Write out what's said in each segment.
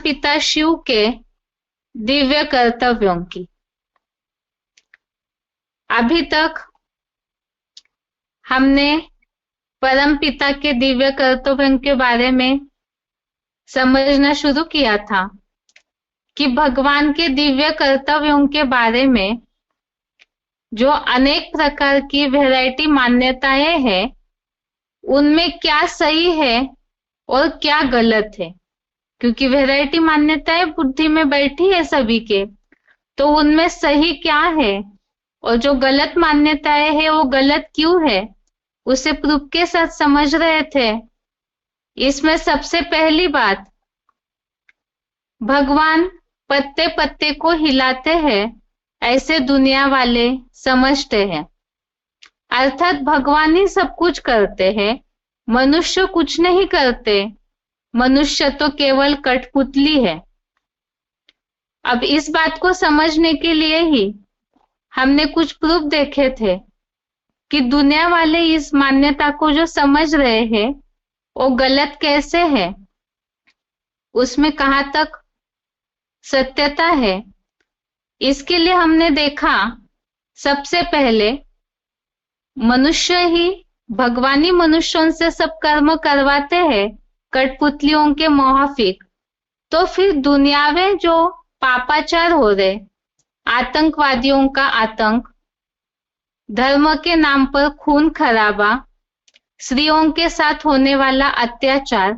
परमपिता शिव के दिव्य कर्तव्यों की। अभी तक हमने परमपिता के दिव्य कर्तव्यों के बारे में समझना शुरू किया था कि भगवान के दिव्य कर्तव्यों के बारे में जो अनेक प्रकार की वैरायटी मान्यताएं हैं, उनमें क्या सही है और क्या गलत है। क्योंकि वैरायटी मान्यताएं बुद्धि में बैठी है सभी के, तो उनमें सही क्या है और जो गलत मान्यताएं है वो गलत क्यों है, उसे प्रूफ के साथ समझ रहे थे। इसमें सबसे पहली बात, भगवान पत्ते पत्ते को हिलाते हैं ऐसे दुनिया वाले समझते हैं, अर्थात भगवान ही सब कुछ करते हैं, मनुष्य कुछ नहीं करते, मनुष्य तो केवल कठपुतली है। अब इस बात को समझने के लिए ही हमने कुछ प्रूफ देखे थे कि दुनिया वाले इस मान्यता को जो समझ रहे हैं वो गलत कैसे है, उसमें कहां तक सत्यता है। इसके लिए हमने देखा, सबसे पहले मनुष्य ही भगवानी मनुष्यों से सब कर्म करवाते हैं कठपुतलियों के मुआफिक, तो फिर दुनियावे जो पापाचार हो रहे, आतंकवादियों का आतंक, धर्म के नाम पर खून खराबा, स्त्रियों के साथ होने वाला अत्याचार,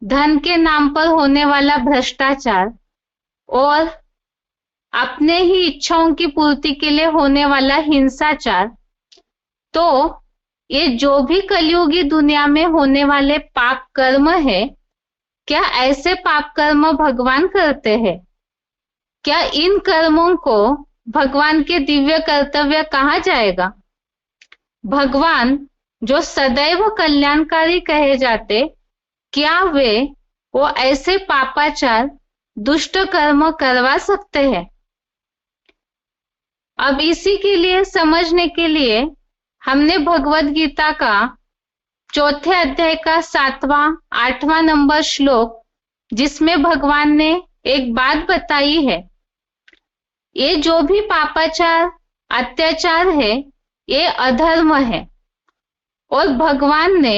धन के नाम पर होने वाला भ्रष्टाचार और अपने ही इच्छाओं की पूर्ति के लिए होने वाला हिंसाचार, तो ये जो भी कलयुगी दुनिया में होने वाले पाप कर्म है, क्या ऐसे पाप कर्म भगवान करते हैं? क्या इन कर्मों को भगवान के दिव्य कर्तव्य कहा जाएगा? भगवान जो सदैव कल्याणकारी कहे जाते, क्या वो ऐसे पापाचार दुष्ट कर्म करवा सकते हैं? अब इसी के लिए समझने के लिए हमने भगवत गीता का 4थे अध्याय का 7वां 8वां नंबर श्लोक, जिसमें भगवान ने एक बात बताई है, ये जो भी पापाचार अत्याचार है ये अधर्म है। और भगवान ने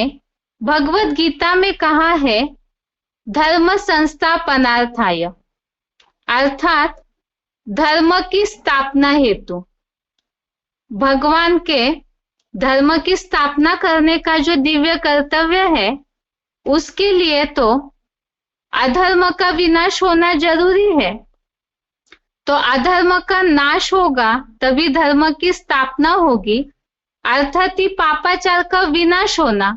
भगवत गीता में कहा है, धर्म संस्थापनार्थाय, अर्थात धर्म की स्थापना हेतु। भगवान के धर्म की स्थापना करने का जो दिव्य कर्तव्य है, उसके लिए तो अधर्म का विनाश होना जरूरी है। तो अधर्म का नाश होगा तभी धर्म की स्थापना होगी, अर्थात ही पापाचार का विनाश होना।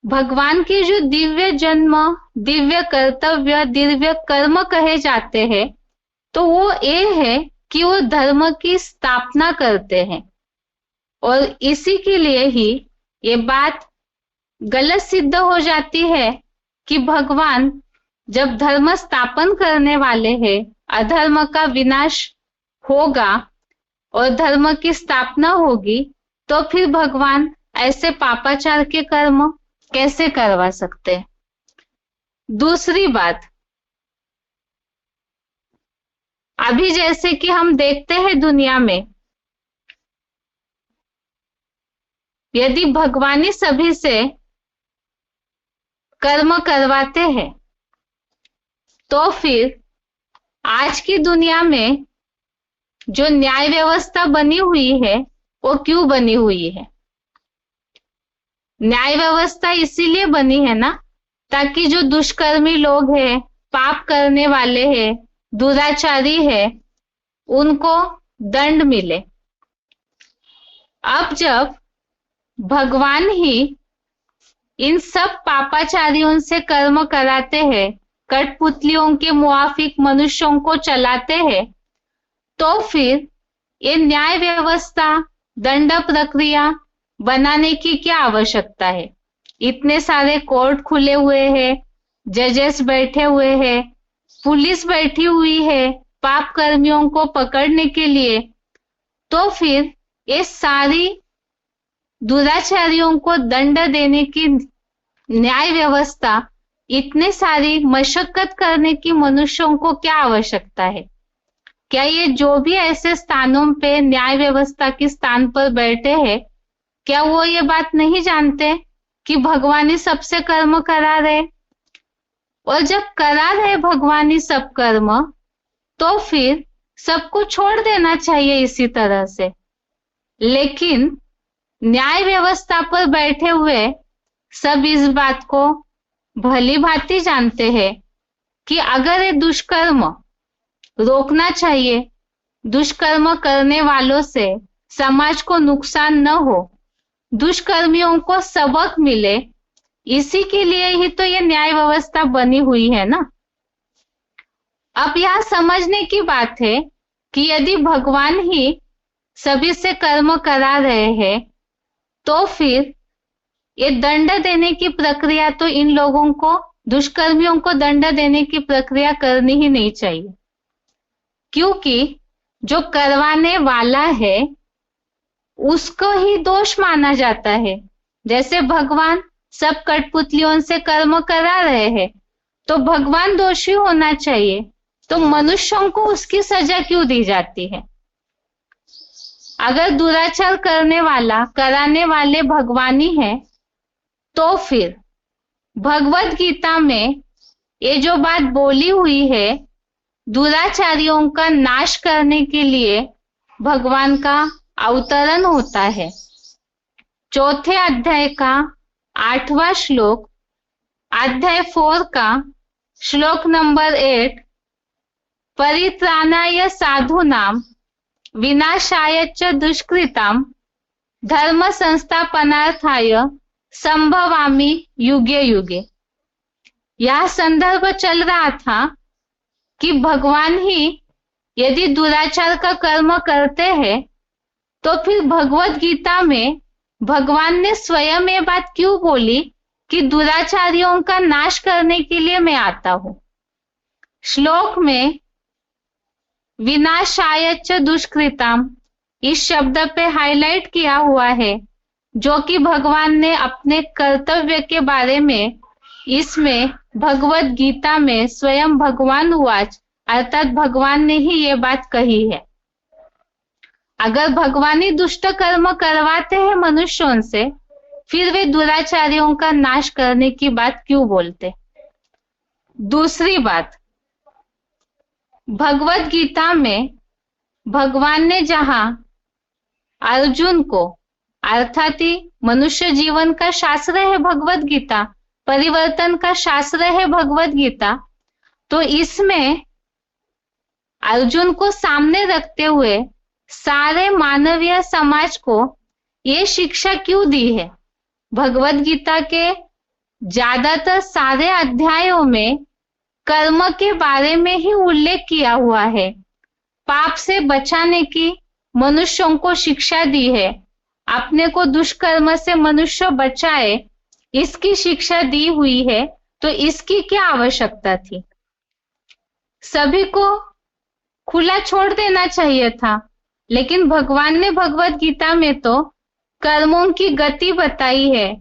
भगवान के जो दिव्य जन्म, दिव्य कर्तव्य, दिव्य कर्म कहे जाते हैं, तो वो ये है कि वो धर्म की स्थापना करते हैं। और इसी के लिए ही ये बात गलत सिद्ध हो जाती है कि भगवान जब धर्म स्थापन करने वाले हैं, अधर्म का विनाश होगा और धर्म की स्थापना होगी, तो फिर भगवान ऐसे पापाचार के कर्म कैसे करवा सकते? दूसरी बात, अभी जैसे कि हम देखते हैं दुनिया में, यदि भगवान ही सभी से कर्म करवाते हैं, तो फिर आज की दुनिया में जो न्याय व्यवस्था बनी हुई है वो क्यों बनी हुई है? न्याय व्यवस्था इसीलिए बनी है ना, ताकि जो दुष्कर्मी लोग हैं, पाप करने वाले हैं, दुराचारी है, उनको दंड मिले। अब जब भगवान ही इन सब पापाचारियों से कर्म कराते हैं, कठपुतलियों के मुआफिक मनुष्यों को चलाते हैं, तो फिर ये न्याय व्यवस्था, दंड प्रक्रिया बनाने की क्या आवश्यकता है? इतने सारे कोर्ट खुले हुए हैं, जजेस बैठे हुए हैं, पुलिस बैठी हुई है पाप कर्मियों को पकड़ने के लिए, तो फिर ये सारी दुराचारियों को दंड देने की न्याय व्यवस्था इतनी सारी मशक्कत करने की मनुष्यों को क्या आवश्यकता है? क्या ये जो भी ऐसे स्थानों पे न्याय व्यवस्था के स्थान पर बैठे हैं, क्या वो ये बात नहीं जानते कि भगवान ही सबसे कर्म करा रहे? और जब करा रहे भगवान ही सब कर्म, तो फिर सबको छोड़ देना चाहिए इसी तरह से। लेकिन न्याय व्यवस्था पर बैठे हुए सब इस बात को भली भांति जानते हैं कि अगर ये दुष्कर्म रोकना चाहिए, दुष्कर्म करने वालों से समाज को नुकसान न हो, दुष्कर्मियों को सबक मिले, इसी के लिए ही तो ये न्याय व्यवस्था बनी हुई है ना। अब यह समझने की बात है कि यदि भगवान ही सभी से कर्म करा रहे हैं, तो फिर ये दंड देने की प्रक्रिया तो इन लोगों को, दुष्कर्मियों को दंड देने की प्रक्रिया करनी ही नहीं चाहिए, क्योंकि जो करवाने वाला है उसको ही दोष माना जाता है। जैसे भगवान सब कठपुतलियों से कर्म करा रहे हैं, तो भगवान दोषी होना चाहिए, तो मनुष्यों को उसकी सजा क्यों दी जाती है? अगर दुराचार करने वाला, कराने वाले भगवान ही है, तो फिर भगवत गीता में ये जो बात बोली हुई है, दुराचारियों का नाश करने के लिए भगवान का अवतरण होता है। चौथे अध्याय का 8वां श्लोक, अध्याय 4 का श्लोक नंबर 8, परित्राणाय साधूनां विनाशाय च दुष्कृतां धर्म संस्थापनार्थाय संभवामि युगे युगे। यह संदर्भ चल रहा था कि भगवान ही यदि दुराचार का कर्म करते हैं, तो फिर भगवत गीता में भगवान ने स्वयं ये बात क्यों बोली कि दुराचारियों का नाश करने के लिए मैं आता हूं। श्लोक में विनाशाय च दुष्कृताम इस शब्द पे हाईलाइट किया हुआ है, जो कि भगवान ने अपने कर्तव्य के बारे में इसमें भगवत गीता में स्वयं भगवान उवाच, अर्थात भगवान ने ही ये बात कही है। अगर भगवान ही दुष्ट कर्म करवाते हैं मनुष्यों से, फिर वे दुराचारियों का नाश करने की बात क्यों बोलते? दूसरी बात, भगवत गीता में भगवान ने जहां अर्जुन को, अर्थात ही मनुष्य जीवन का शास्त्र है भगवत गीता, परिवर्तन का शास्त्र है भगवत गीता, तो इसमें अर्जुन को सामने रखते हुए सारे मानवीय समाज को ये शिक्षा क्यों दी है? भगवत गीता के ज्यादातर सारे अध्यायों में कर्म के बारे में ही उल्लेख किया हुआ है, पाप से बचाने की मनुष्यों को शिक्षा दी है, अपने को दुष्कर्म से मनुष्य बचाए इसकी शिक्षा दी हुई है, तो इसकी क्या आवश्यकता थी? सभी को खुला छोड़ देना चाहिए था, लेकिन भगवान ने भगवत गीता में तो कर्मों की गति बताई है,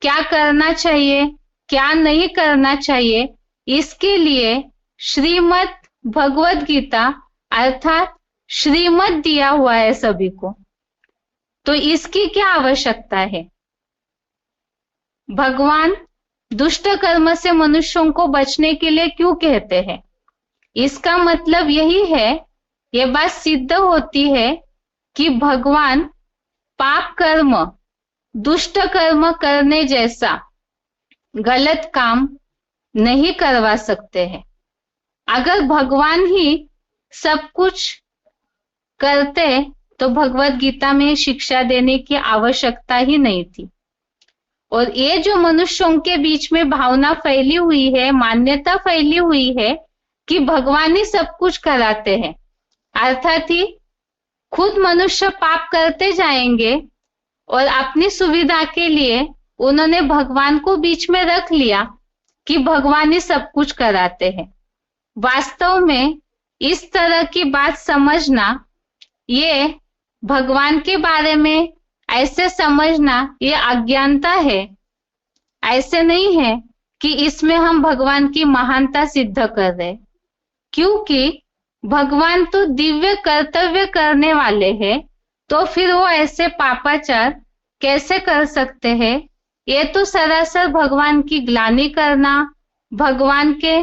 क्या करना चाहिए, क्या नहीं करना चाहिए। इसके लिए श्रीमद् भगवत गीता अर्थात श्रीमद् दिया हुआ है सभी को, तो इसकी क्या आवश्यकता है? भगवान दुष्ट कर्म से मनुष्यों को बचने के लिए क्यों कहते हैं? इसका मतलब यही है, यह बात सिद्ध होती है कि भगवान पाप कर्म, दुष्ट कर्म करने जैसा गलत काम नहीं करवा सकते हैं। अगर भगवान ही सब कुछ करते तो भगवत गीता में शिक्षा देने की आवश्यकता ही नहीं थी। और ये जो मनुष्यों के बीच में भावना फैली हुई है, मान्यता फैली हुई है कि भगवान ही सब कुछ कराते हैं, अर्थात ही खुद मनुष्य पाप करते जाएंगे और अपनी सुविधा के लिए उन्होंने भगवान को बीच में रख लिया कि भगवान ही सब कुछ कराते हैं। वास्तव में इस तरह की बात समझना, ये भगवान के बारे में ऐसे समझना, ये अज्ञानता है। ऐसे नहीं है कि इसमें हम भगवान की महानता सिद्ध कर रहे, क्योंकि भगवान तो दिव्य कर्तव्य करने वाले हैं, तो फिर वो ऐसे पापाचार कैसे कर सकते हैं? ये तो सरासर भगवान की ग्लानि करना, भगवान के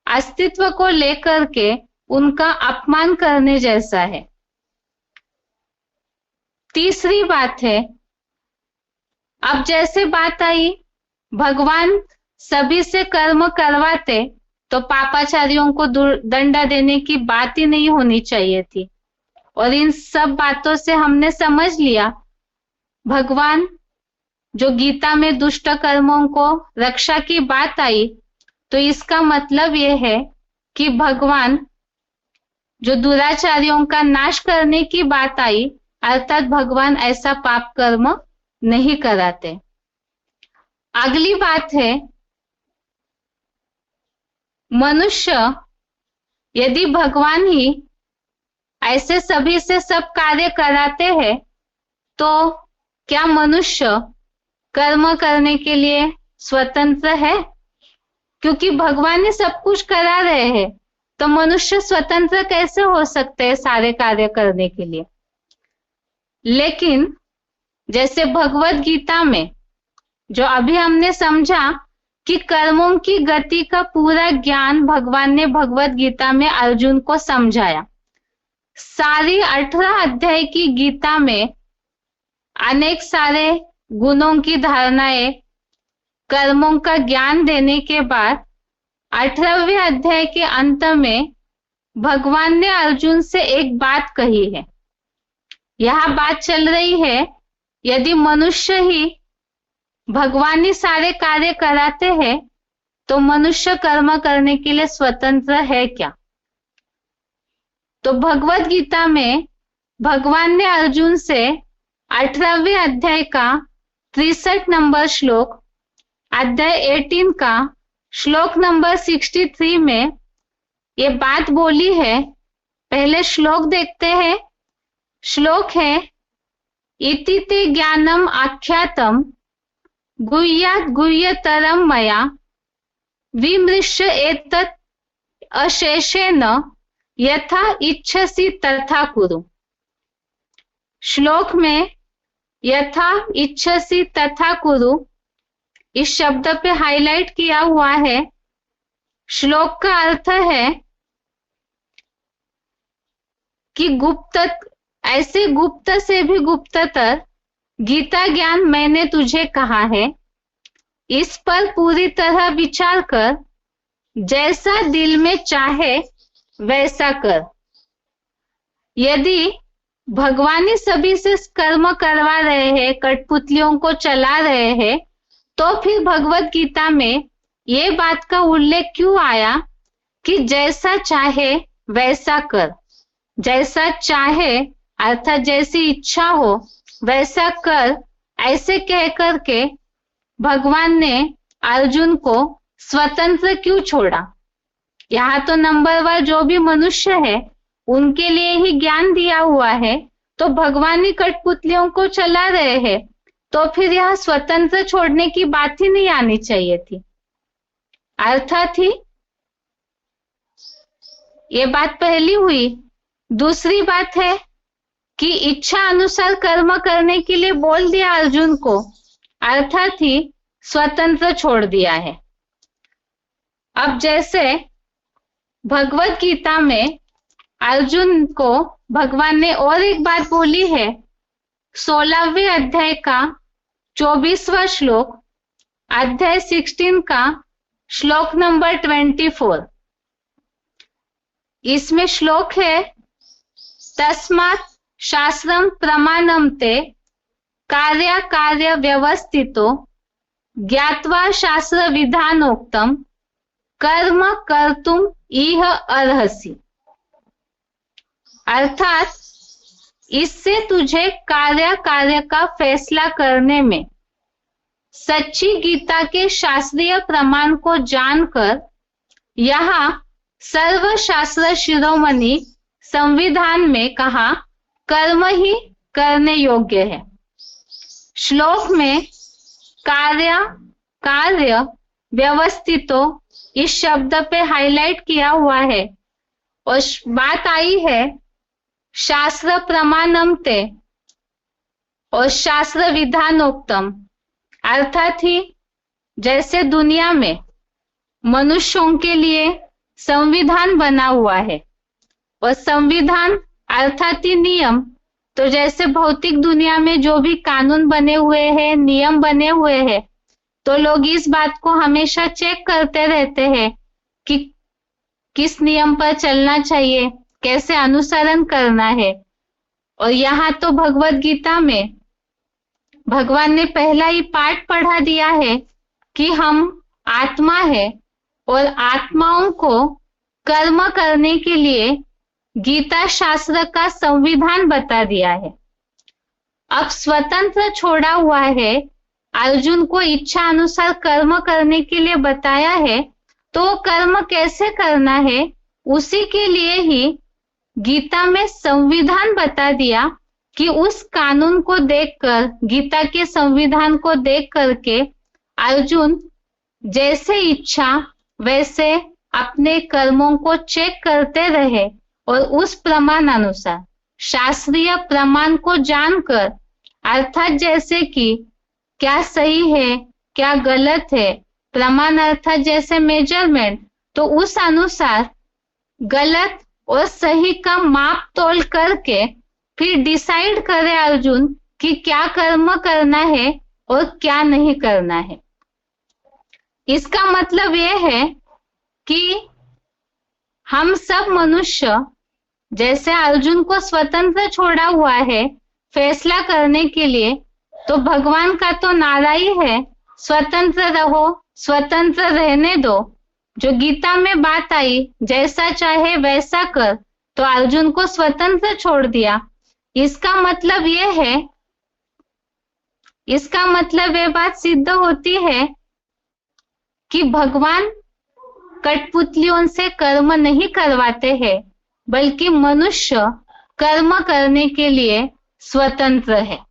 अस्तित्व को लेकर के उनका अपमान करने जैसा है। तीसरी बात है, अब जैसे बात आई भगवान सभी से कर्म करवाते तो पापाचारियों को दंड देने की बात ही नहीं होनी चाहिए थी। और इन सब बातों से हमने समझ लिया भगवान जो गीता में दुष्ट कर्मों को रक्षा की बात आई, तो इसका मतलब यह है कि भगवान जो दुराचारियों का नाश करने की बात आई, अर्थात भगवान ऐसा पाप कर्म नहीं कराते। अगली बात है, मनुष्य यदि भगवान ही ऐसे सभी से सब कार्य कराते हैं, तो क्या मनुष्य कर्म करने के लिए स्वतंत्र है? क्योंकि भगवान ही सब कुछ करा रहे हैं, तो मनुष्य स्वतंत्र कैसे हो सकते हैं सारे कार्य करने के लिए? लेकिन जैसे भगवत गीता में जो अभी हमने समझा कि कर्मों की गति का पूरा ज्ञान भगवान ने भगवत गीता में अर्जुन को समझाया। सारी 18 अध्याय की गीता में अनेक सारे गुणों की धारणाएं, कर्मों का ज्ञान देने के बाद 18वें अध्याय के अंत में भगवान ने अर्जुन से एक बात कही है। यह बात चल रही है, यदि मनुष्य ही भगवान ही सारे कार्य कराते हैं, तो मनुष्य कर्म करने के लिए स्वतंत्र है क्या? तो भगवत गीता में भगवान ने अर्जुन से 18वें अध्याय का 63 नंबर श्लोक, अध्याय 18 का श्लोक नंबर 63 में ये बात बोली है। पहले श्लोक देखते हैं। श्लोक है, इति ते ज्ञानम आख्यातम गुह्यात् गुह्यतरम मया विमृश्य एतत् अशेषेण यथा इच्छसि तथा कुरु। श्लोक में यथा इच्छसि तथा कुरु इस शब्द पे हाईलाइट किया हुआ है। श्लोक का अर्थ है कि ऐसे गुप्त से भी गुप्ततर गीता ज्ञान मैंने तुझे कहा है, इस पर पूरी तरह विचार कर, जैसा दिल में चाहे वैसा कर। यदि भगवान ही सभी से कर्म करवा रहे हैं, कठपुतलियों को चला रहे हैं, तो फिर भगवत गीता में ये बात का उल्लेख क्यों आया कि जैसा चाहे वैसा कर? जैसा चाहे अर्थात जैसी इच्छा हो वैसा कर, ऐसे कह करके भगवान ने अर्जुन को स्वतंत्र क्यों छोड़ा? यहाँ तो नंबर 1 जो भी मनुष्य है उनके लिए ही ज्ञान दिया हुआ है, तो भगवान ही कठपुतलियों को चला रहे हैं, तो फिर यह स्वतंत्र छोड़ने की बात ही नहीं आनी चाहिए थी। अर्थात ही ये बात पहली हुई। दूसरी बात है कि इच्छा अनुसार कर्म करने के लिए बोल दिया अर्जुन को, अर्थात ही स्वतंत्र छोड़ दिया है। अब जैसे भगवत गीता में अर्जुन को भगवान ने और एक बात बोली है, 16वें अध्याय का 24वां श्लोक, अध्याय 16 का श्लोक नंबर 24। इसमें श्लोक है, तस्मात् शास्त्रम प्रमाणम ते कार्य कार्य व्यवस्थितो ज्ञात्वा शास्त्र विधानोक्तम कर्म कर्तुम इह अर्हसि। अर्थात इससे तुझे कार्य कार्य का फैसला करने में सच्ची गीता के शास्त्रीय प्रमाण को जानकर यहाँ सर्वशास्त्र शिरोमणि संविधान में कहा कर्म ही करने योग्य है। श्लोक में कार्य कार्य व्यवस्थितो इस शब्द पे हाईलाइट किया हुआ है और बात आई है शास्त्र प्रमाणम ते और शास्त्र विधानोक्तम, अर्थात ही जैसे दुनिया में मनुष्यों के लिए संविधान बना हुआ है और संविधान अर्थात ही नियम, तो जैसे भौतिक दुनिया में जो भी कानून बने हुए हैं, नियम बने हुए हैं, तो लोग इस बात को हमेशा चेक करते रहते हैं कि किस नियम पर चलना चाहिए, कैसे अनुसरण करना है। और यहाँ तो भगवत गीता में भगवान ने पहला ही पाठ पढ़ा दिया है कि हम आत्मा है और आत्माओं को कर्म करने के लिए गीता शास्त्र का संविधान बता दिया है। अब स्वतंत्र छोड़ा हुआ है, अर्जुन को इच्छा अनुसार कर्म करने के लिए बताया है, तो कर्म कैसे करना है उसी के लिए ही गीता में संविधान बता दिया कि उस कानून को देखकर, गीता के संविधान को देख करके अर्जुन जैसे इच्छा वैसे अपने कर्मों को चेक करते रहे और उस प्रमाण अनुसार शास्त्रीय प्रमाण को जानकर, अर्थात जैसे कि क्या सही है क्या गलत है, प्रमाण अर्थात जैसे मेजरमेंट, तो उस अनुसार गलत और सही का माप तोल करके फिर डिसाइड करे अर्जुन कि क्या कर्म करना है और क्या नहीं करना है। इसका मतलब यह है कि हम सब मनुष्य जैसे अर्जुन को स्वतंत्र छोड़ा हुआ है फैसला करने के लिए, तो भगवान का तो नारा ही है स्वतंत्र रहो, स्वतंत्र रहने दो। जो गीता में बात आई जैसा चाहे वैसा कर, तो अर्जुन को स्वतंत्र छोड़ दिया। इसका मतलब यह बात सिद्ध होती है कि भगवान कठपुतलियों से कर्म नहीं करवाते हैं, बल्कि मनुष्य कर्म करने के लिए स्वतंत्र है।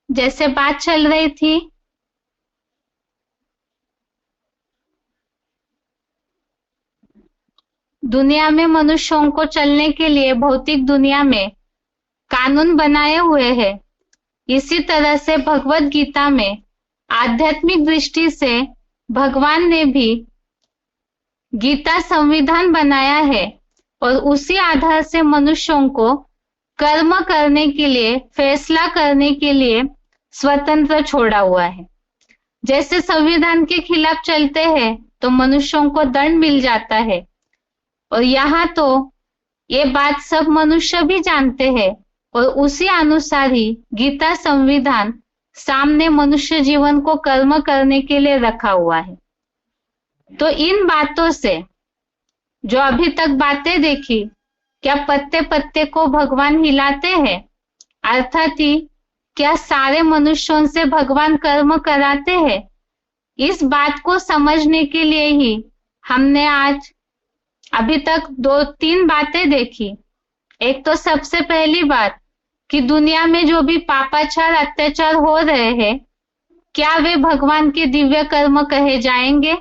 जैसे बात चल रही थी दुनिया में मनुष्यों को चलने के लिए भौतिक दुनिया में कानून बनाए हुए हैं, इसी तरह से भगवत गीता में आध्यात्मिक दृष्टि से भगवान ने भी गीता संविधान बनाया है और उसी आधार से मनुष्यों को कर्म करने के लिए, फैसला करने के लिए स्वतंत्र छोड़ा हुआ है। जैसे संविधान के खिलाफ चलते हैं तो मनुष्यों को दंड मिल जाता है, और यहाँ तो ये बात सब मनुष्य भी जानते हैं और उसी अनुसार ही गीता संविधान सामने मनुष्य जीवन को कर्म करने के लिए रखा हुआ है। तो इन बातों से जो अभी तक बातें देखी, क्या पत्ते पत्ते को भगवान हिलाते हैं, अर्थात ही क्या सारे मनुष्यों से भगवान कर्म कराते हैं, इस बात को समझने के लिए ही हमने आज अभी तक 2-3 बातें देखी। एक तो सबसे पहली बात कि दुनिया में जो भी पापाचार अत्याचार हो रहे हैं, क्या वे भगवान के दिव्य कर्म कहे जाएंगे।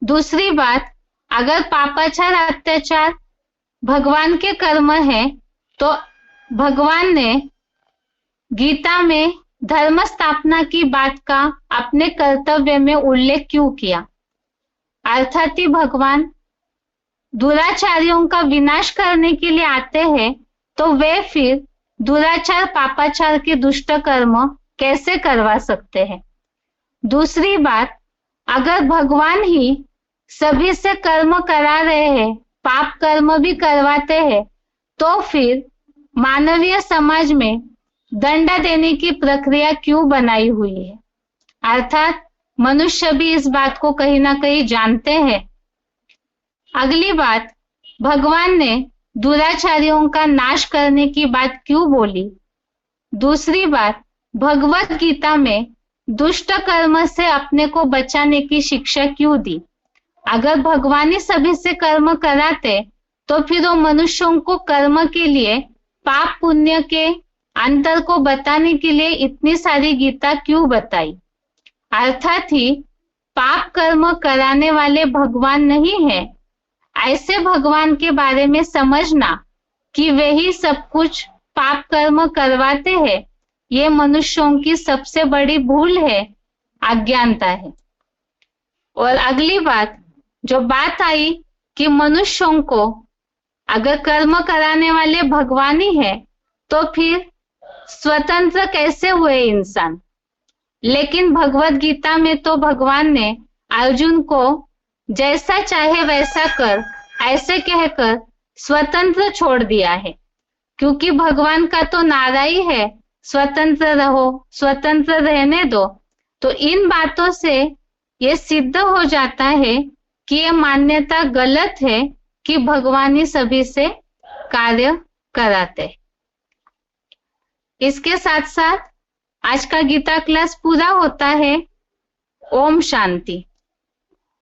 दूसरी बात अगर पापाचार अत्याचार भगवान के कर्म है तो भगवान ने गीता में धर्म स्थापना की बात का अपने कर्तव्य में उल्लेख क्यों किया? अर्थात ही भगवान दुराचारियों का विनाश करने के लिए आते हैं, तो वे फिर दुराचार पापाचार के दुष्ट कर्म कैसे करवा सकते हैं? दूसरी बात, अगर भगवान ही सभी से कर्म करा रहे हैं, पाप कर्म भी करवाते हैं, तो फिर मानवीय समाज में दंड देने की प्रक्रिया क्यों बनाई हुई है? अर्थात मनुष्य भी इस बात को कहीं ना कहीं जानते हैं। अगली बात, भगवान ने दुराचारियों का नाश करने की बात क्यों बोली? दूसरी बात, भगवत गीता में दुष्ट कर्म से अपने को बचाने की शिक्षा क्यों दी? अगर भगवान ही सभी से कर्म कराते तो फिर वो मनुष्यों को कर्म के लिए, पाप पुण्य के अंतर को बताने के लिए इतनी सारी गीता क्यों बताई? अर्थात ही पाप कर्म कराने वाले भगवान नहीं है। ऐसे भगवान के बारे में समझना कि वे ही सब कुछ पाप कर्म करवाते हैं, ये मनुष्यों की सबसे बड़ी भूल है, अज्ञानता है। और अगली बात, जो बात आई कि मनुष्यों को अगर कर्म कराने वाले भगवान ही है तो फिर स्वतंत्र कैसे हुए इंसान? लेकिन भगवत गीता में तो भगवान ने अर्जुन को जैसा चाहे वैसा कर ऐसे कहकर स्वतंत्र छोड़ दिया है, क्योंकि भगवान का तो नारा ही है स्वतंत्र रहो, स्वतंत्र रहने दो। तो इन बातों से ये सिद्ध हो जाता है कि ये मान्यता गलत है कि भगवान ही सभी से कार्य कराते। इसके साथ साथ आज का गीता क्लास पूरा होता है। ओम शांति।